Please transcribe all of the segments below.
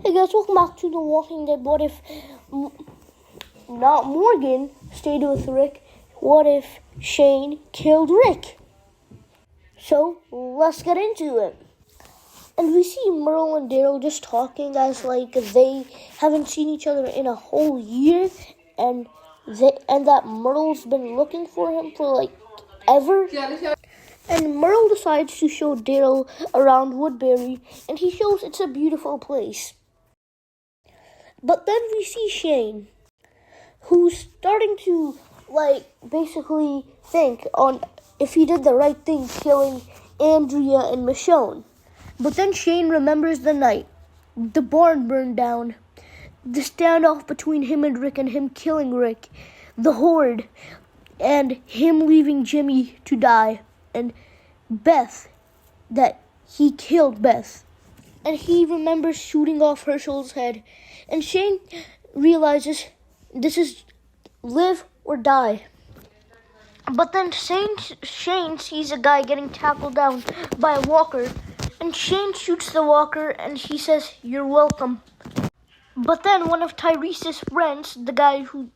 Hey guys, welcome back to The Walking Dead. What if not Morgan stayed with Rick? What if Shane killed Rick? So, let's get into it. And we see Merle and Daryl just talking as like they haven't seen each other in a whole year, and that Merle's been looking for him for like ever. And Merle decides to show Daryl around Woodbury, and he shows it's a beautiful place. But then we see Shane, who's starting to, basically think on if he did the right thing killing Andrea and Michonne. But then Shane remembers the night. The barn burned down. The standoff between him and Rick and him killing Rick. The horde. And him leaving Jimmy to die. And Beth, that he killed Beth. And he remembers shooting off Herschel's head. And Shane realizes this is live or die. But then Shane sees a guy getting tackled down by a walker. And Shane shoots the walker and he says, "You're welcome." But then one of Tyrese's friends, the guy who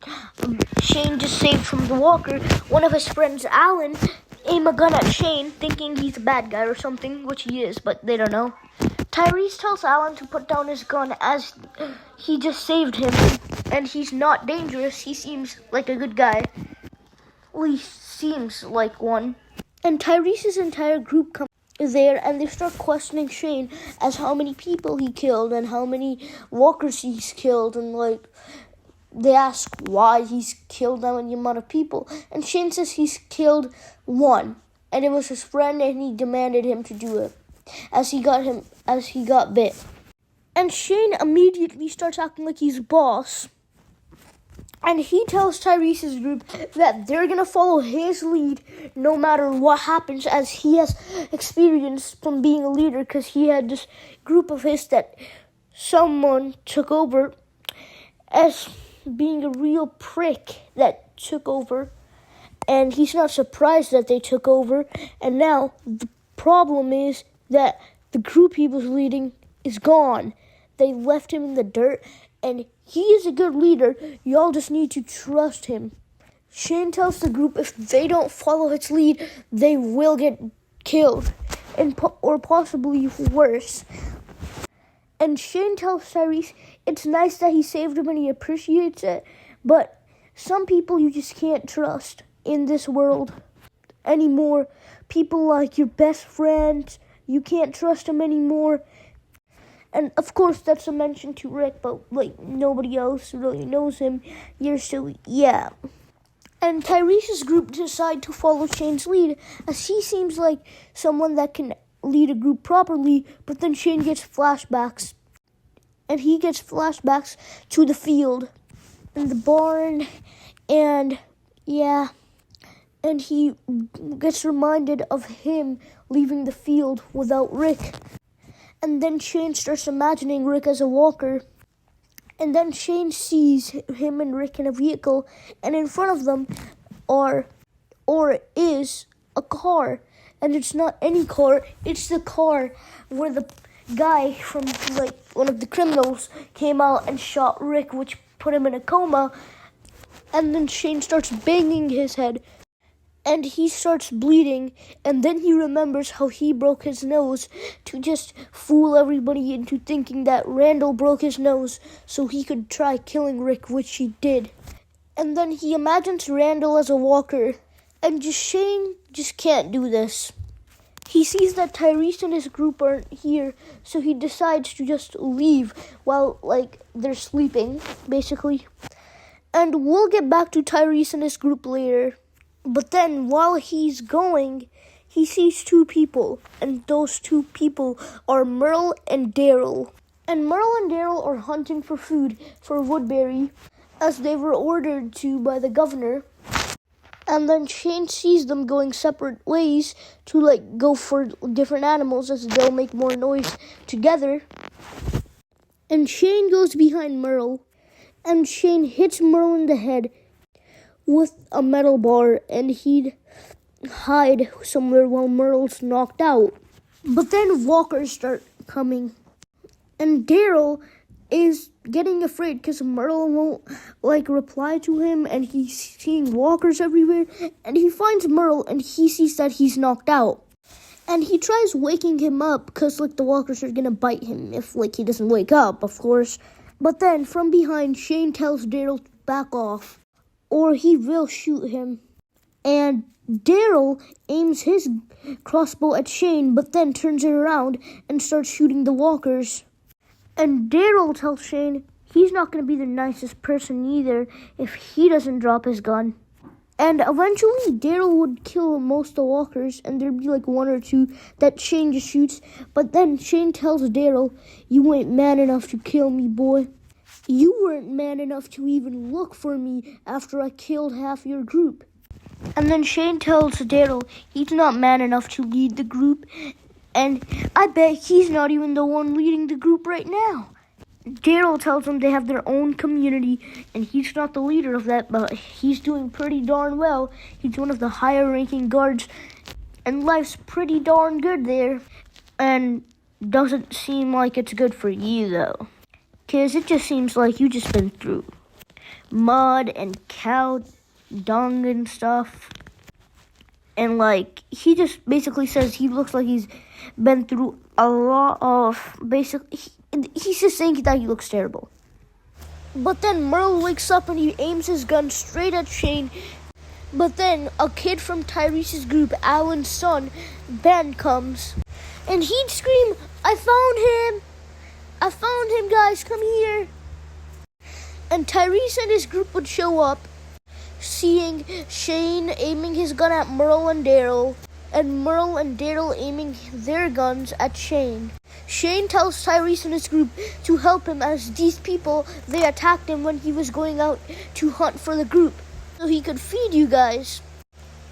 Shane just saved from the walker, one of his friends, Alan, aim a gun at Shane thinking he's a bad guy or something, which he is, but they don't know. Tyrese tells Alan to put down his gun as he just saved him, and he's not dangerous. He seems like a good guy. Well, he seems like one. And Tyrese's entire group comes there, and they start questioning Shane as how many people he killed and how many walkers he's killed, and they ask why he's killed that many amount of people. And Shane says he's killed one, and it was his friend, and he demanded him to do it as he got bit. And Shane immediately starts acting like he's boss. And he tells Tyrese's group that they're going to follow his lead no matter what happens, as he has experience from being a leader, because he had this group of his that someone took over as being a real prick that took over. And he's not surprised that they took over. And now the problem is that the group he was leading is gone. They left him in the dirt, and he is a good leader. Y'all just need to trust him. Shane tells the group if they don't follow his lead, they will get killed, or possibly worse. And Shane tells Tyrese it's nice that he saved him and he appreciates it, but some people you just can't trust in this world anymore. People like your best friends, you can't trust them anymore. And of course that's a mention to Rick, but nobody else really knows him. Yeah. And Tyrese's group decide to follow Shane's lead, as he seems like someone that can lead a group properly. But then Shane gets flashbacks, and he gets flashbacks to the field and the barn, and he gets reminded of him leaving the field without Rick. And then Shane starts imagining Rick as a walker. And then Shane sees him and Rick in a vehicle, and in front of them is a car. And it's not any car, it's the car where the guy from one of the criminals came out and shot Rick, which put him in a coma. And then Shane starts banging his head, and he starts bleeding, and then he remembers how he broke his nose to just fool everybody into thinking that Randall broke his nose so he could try killing Rick, which he did. And then he imagines Randall as a walker, and Shane just can't do this. He sees that Tyrese and his group aren't here, so he decides to just leave while, they're sleeping, basically. And we'll get back to Tyrese and his group later. But then, while he's going, he sees two people, and those two people are Merle and Daryl. And Merle and Daryl are hunting for food for Woodbury, as they were ordered to by the governor. And then Shane sees them going separate ways to, go for different animals, as they'll make more noise together. And Shane goes behind Merle, and Shane hits Merle in the head with a metal bar, and he'd hide somewhere while Merle's knocked out. But then walkers start coming, and Daryl is getting afraid because Merle won't reply to him, and he's seeing walkers everywhere, and he finds Merle and he sees that he's knocked out. And he tries waking him up because the walkers are gonna bite him if he doesn't wake up, of course. But then from behind, Shane tells Daryl to back off or he will shoot him. And Daryl aims his crossbow at Shane, but then turns it around and starts shooting the walkers. And Daryl tells Shane he's not going to be the nicest person either if he doesn't drop his gun. And eventually, Daryl would kill most of the walkers, and there'd be one or two that Shane just shoots. But then Shane tells Daryl, "You ain't man enough to kill me, boy. You weren't man enough to even look for me after I killed half your group." And then Shane tells Daryl he's not man enough to lead the group, and I bet he's not even the one leading the group right now. Daryl tells them they have their own community, and he's not the leader of that, but he's doing pretty darn well. He's one of the higher-ranking guards, and life's pretty darn good there. And doesn't seem like it's good for you, though, 'cause it just seems like you just been through mud and cow dung and stuff. And he just basically says he looks like he's been through a lot of he's just saying that he looks terrible. But then Merle wakes up and he aims his gun straight at Shane. But then a kid from Tyrese's group, Alan's son, Ben, comes. And he'd scream, I found him, guys, come here. And Tyrese and his group would show up, seeing Shane aiming his gun at Merle and Daryl, and Merle and Daryl aiming their guns at Shane. Shane tells Tyrese and his group to help him, as these people, they attacked him when he was going out to hunt for the group, so he could feed you guys.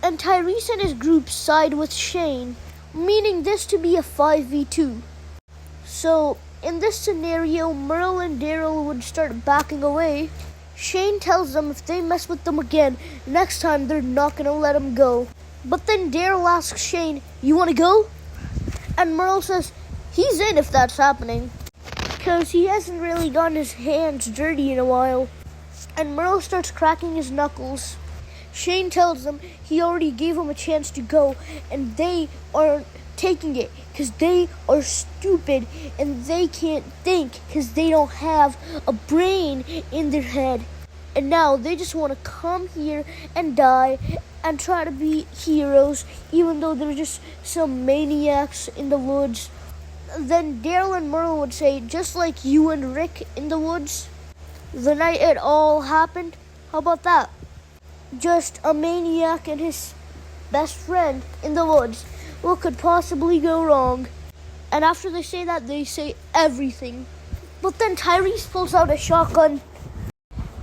And Tyrese and his group side with Shane, meaning this to be a 5v2. So, in this scenario, Merle and Daryl would start backing away. Shane tells them if they mess with them again, next time they're not gonna let him go. But then Daryl asks Shane, you wanna go? And Merle says he's in if that's happening, because he hasn't really gotten his hands dirty in a while. And Merle starts cracking his knuckles. Shane tells them he already gave him a chance to go, and they aren't taking it because they are stupid and they can't think because they don't have a brain in their head. And now they just want to come here and die and try to be heroes, even though they're just some maniacs in the woods. Then Daryl and Merle would say, just like you and Rick in the woods, the night it all happened, how about that? Just a maniac and his best friend in the woods. What could possibly go wrong? And after they say that, they say everything. But then Tyrese pulls out a shotgun.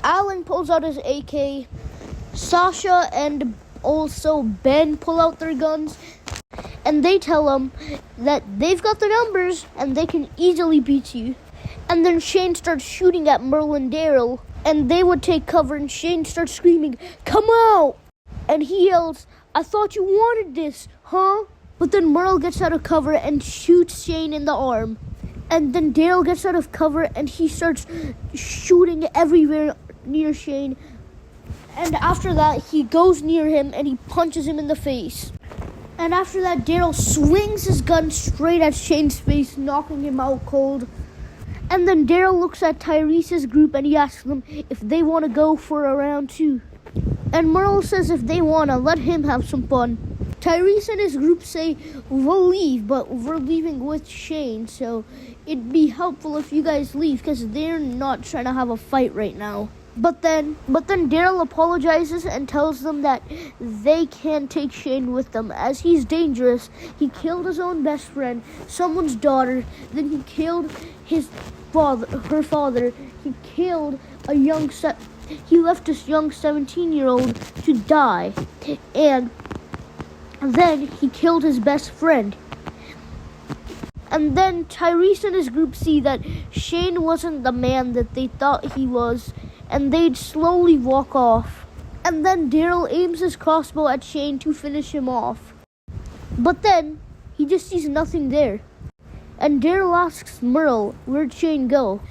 Alan pulls out his AK. Sasha and also Ben pull out their guns. And they tell him that they've got the numbers and they can easily beat you. And then Shane starts shooting at Merle and Daryl. And they would take cover, and Shane starts screaming, come out! And he yells, I thought you wanted this, huh? But then Merle gets out of cover and shoots Shane in the arm. And then Daryl gets out of cover and he starts shooting everywhere near Shane. And after that, he goes near him and he punches him in the face. And after that, Daryl swings his gun straight at Shane's face, knocking him out cold. And then Daryl looks at Tyrese's group and he asks them if they want to go for a round two. And Merle says if they want to, let him have some fun. Tyrese and his group say, we'll leave, but we're leaving with Shane, so it'd be helpful if you guys leave, because they're not trying to have a fight right now. But then Daryl apologizes and tells them that they can't take Shane with them, as he's dangerous. He killed his own best friend, someone's daughter, then he killed her father. He killed he left this young 17-year-old to die, and then he killed his best friend. And then Tyrese and his group see that Shane wasn't the man that they thought he was, and they'd slowly walk off. And then Daryl aims his crossbow at Shane to finish him off. But then he just sees nothing there. And Daryl asks Merle, where'd Shane go?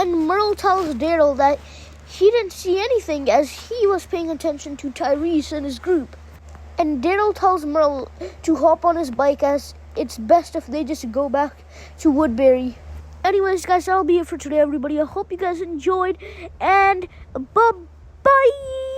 And Merle tells Daryl that he didn't see anything as he was paying attention to Tyrese and his group. And Daryl tells Merle to hop on his bike as it's best if they just go back to Woodbury. Anyways, guys, that'll be it for today, everybody. I hope you guys enjoyed, and bye-bye!